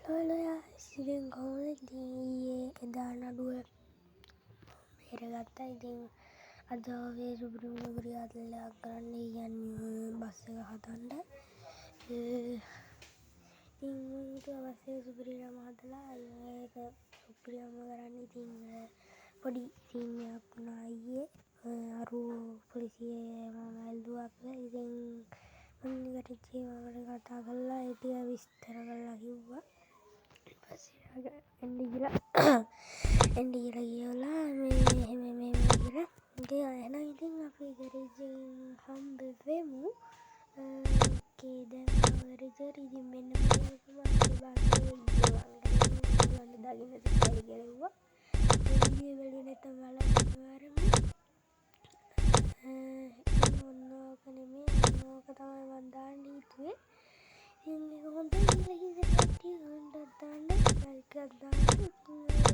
හලෝයා සිරින් කොහොමද ඊයේ එදා නඩුව බේරගත්තා. ඉතින් අද ඔය සුපිරි අදලා කරන්න යන්නේ බස් එක හදන්න. ඉතින් ඊට පස්සේ සුපිරියම හදලා ඒක සුපිරියම කරන්න. ඉතින් පොඩි සීන් එකක් වුණා ඊයේ. අරු පොලිසියේ මම ඇල්ලුවා කියලා. ඉතින් මම ඊට කතා කරලා ඒ ටික විස්තර කරලා කිව්වා. එන්ඩි කියලා මේ කියලා ඉතින් එහෙනම් ඉතින් අපි ගරේජෙන් හම්බ වෙමු. දැන් ගරේජට ඉතින් මෙන්න මේක තමයි බාස්ගේ ඉන්න දාගෙන ඉතින් ගලුවා. ඒ වලින් නැතම බලන්න ඕක නෙමෙයි ඕක තමයි මම දාන්න හිතුවේ. ඉතින් මේක හොඳයි කියලා කිව්වේ කට්ටිය හොඳට දාන්න ලයික් එකක් දාන්න.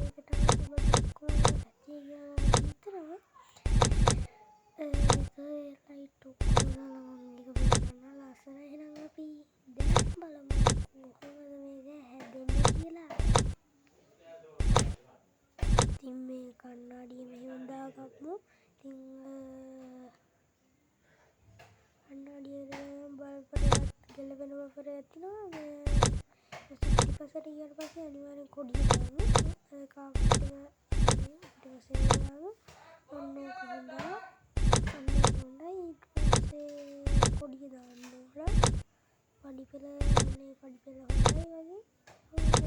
ඒකට තමයි කොහොමද කියලා හිතනවා. ඒක ලයිට් ඔක්කොම දාලා මම මේක බලන්න ලස්සනයි. එහෙනම් අපි දැන් බලමු කොහොමද මේක හැදෙන්නේ කියලා. ඉතින් මේ කණ්ණාඩිය මෙහෙම දාගමු. ඉතින් කණ්ණාඩියේ බලපෑම් ගැලවෙන වපරයක් තියෙනවා. පිටිපස්සට ගියාට පස්සේ අනිවාර්යෙන් කොඩිය දාමු. කාපට් එක ඊට පස්සේ දාමු. ඔන්න ඒක හොඳයි. ඊට පස්සේ කොඩිය දාන්න ඕන. පඩිපෙළ හොඳයි වගේ.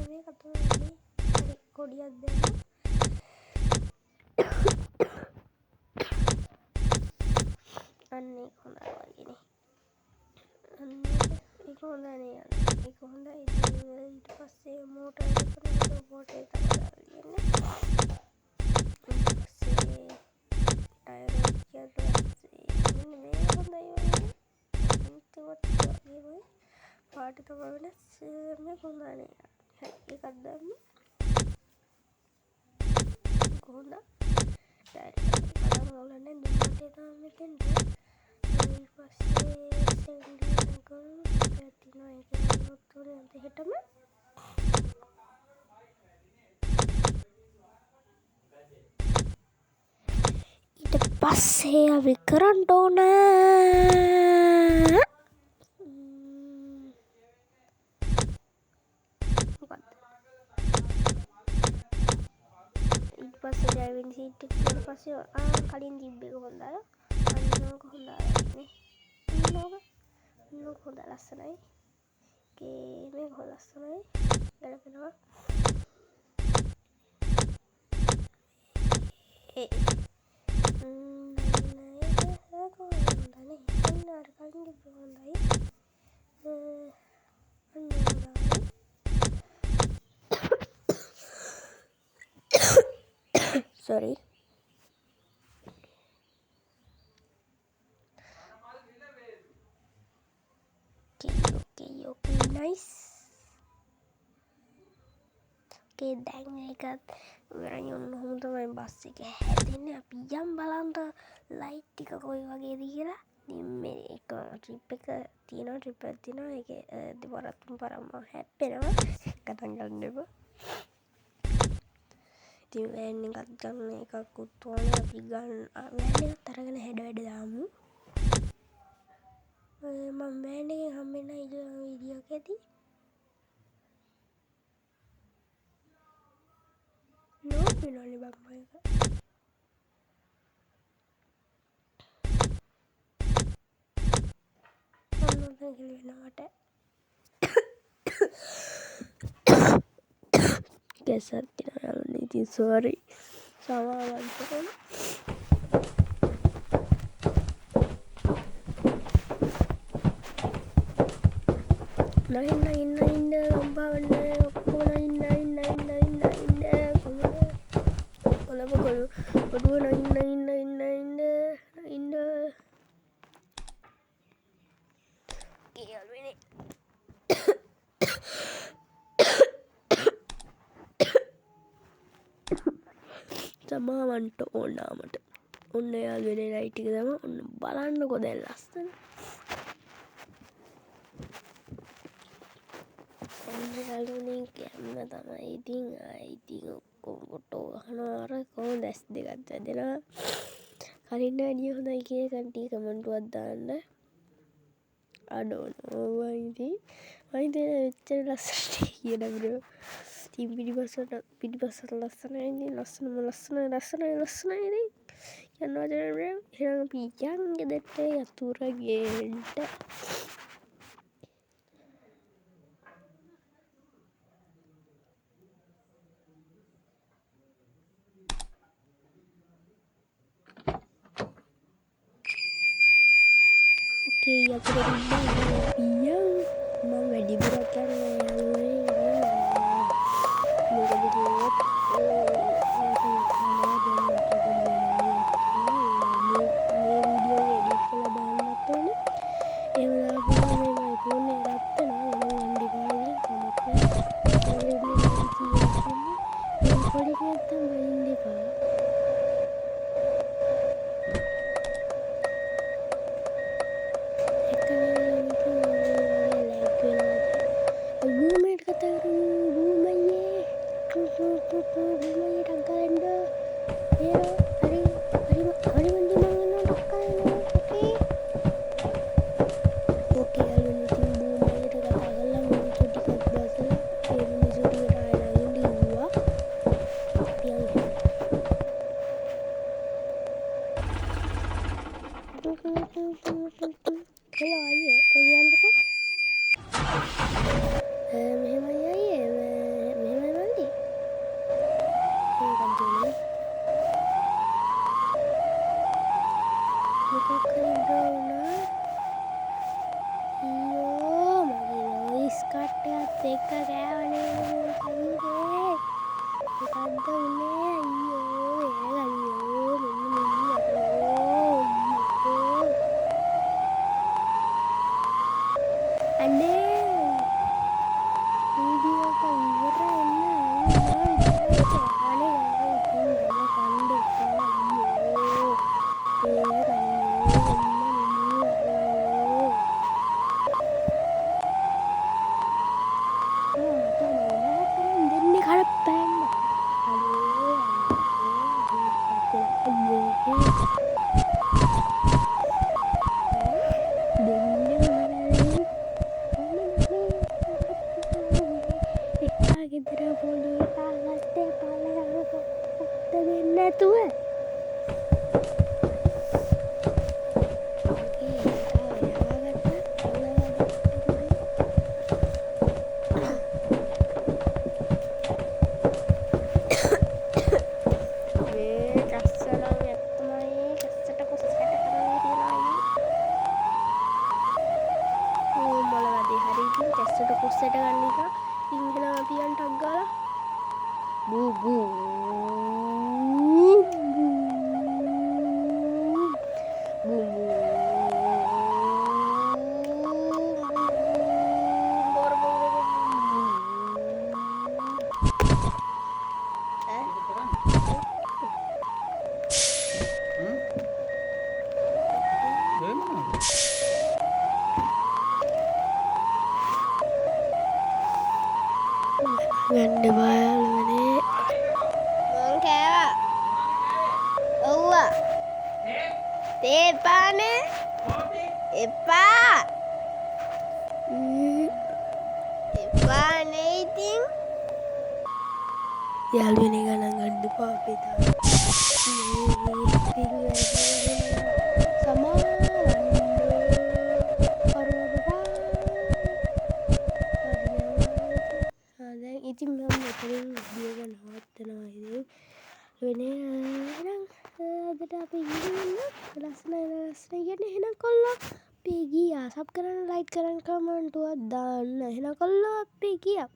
මේ කතාවේ හරි කොඩියක් දැම්මා. අන්න ඒක හොඳයි වගේනේ. ඒක හොඳයි. ඒක හොඳයි. ඊට පස්සේ මෝටර් එක තමයි දාලා තියෙන්නේ. ඊට පස්සේ ටයර් එක මෙන්න මේ හොඳයි වගේ. අන්තිමට වගේ පාට තමයි වෙනස්. මේ හොඳයි. හරි එකක් දාමු. කොහොමද? ටයර් එක බලන්න ඕනේ දුන්නට තමයි මෙතෙන්ට. ඊට පස්සේ සෙන්ඩි කරමු. පැතිනවා ඒක නෝතුනේ දෙහෙටම. ඊට පස්සේ අපි කරන්න ඕන ඊට පස්සේ ඩ්‍රයිවිං සීට් එක ඊට පස්සේ කලින් තිබ්බ එක හොඳයි. අන්නෝක හොඳයි නේ. අන්නෝක හොඳ ලස්සනයි. මේක හොඳ ලස්සනයි. ගැලපෙනවා. ඒක හොඳනේ. අන්න අර කලින් තිබ්බ හොඳයි. sorry. Okay, nice. දැන් ඒකත් ඉවරයි. ඔන්න තමයි බස් එක හැදෙන්නේ. අපි යම් බලන්න ලයිට් ටික කොයි වගේද කියලා. ඉතින් මේ එක ට්‍රිප් එක තියෙනවා. ඒකේ දෙපාරක් තුන් පාරක් මම හැප්පෙනවා. කතා ගන්න එපා. ඉතින් වෑන් එකක් ගන්න එකකුත් ඕනේ. අපි ගන්න වෑන් එකත් අරගෙන වැඩ දාමු. මම වෑන් එකෙන් හම්බෙන්න වීඩියෝ එකේදී නෝ වෙනවනේ බම්ම එක. ඔන්න ගලවෙනවට ගැසක් තියනවා. ඉතින් සෝරි සමාවන්ත කරන්න. නයින්න ලම්බාවන්න ඔක්කොම නයින්න කොළඹ ඔඩුව නයින්න කියල්වෙනේ. සමාවන්ට ඕනාමට ඔන්න යාල්වෙන ලයිටික තම ඔන්න බලන්න කොදැල් ලස්සන. ගලුනේ ගැම්ම තමයි. ඉතින් ඔක්කොම ෆොටෝ ගහනවා අර කොහොමද ඇස් දෙකත් වැදෙනවා. කලින්ට වැඩිය හොඳයි කියලා කට්ටිය කමෙන්ටුවක් දාන්න. I don't know why ඉතින් එච්චර ලස්සනට කියන බ්‍රෝ. ඉතින් පිටිපස්සට ලස්සනයි ඉතින් ලස්සනයි ඉතින්. යනවා දැන් බ්‍රෝ. එහෙනම් අපි යන් ගෙදරට යතුරුගෙන්ට. Okay, යතුරු තිබ්බා පියන් මම වැඩිපුරක් යන්නේ මොකද කිව්වොත් මේ වීඩියෝ එඩිට් කරලා දාන්නත් ඕනේ. එහෙම දාපුවම මේ iPhone එක රත් වෙනවා. එනම් ඩිවයිස් කමක් නැහැ. ඒ පොඩි නැත්තම් වෙන්න එපා. ගන්න බාලවනේ මං කෑවා. ඔව්ව. තේ එපානේ. එපා. එපානේ ඉතින්. යාළුවනේ ගණන් ගන්න එපා අපේ තාත්තා. ඉතින් මම මෙතනින් වීඩියෝ එක නවත්තනවා ඉතින් වෙනේ එහෙනම් අදට අපි ගිහින් ලස්සන කියන්නේ එහෙනම් කොල්ලෝ අපි ගියා සබ් කරන්න ලයික් කරන්න කමෙන්ටුවක් දාන්න එහෙනම් කොල්ලෝ අපි ගියා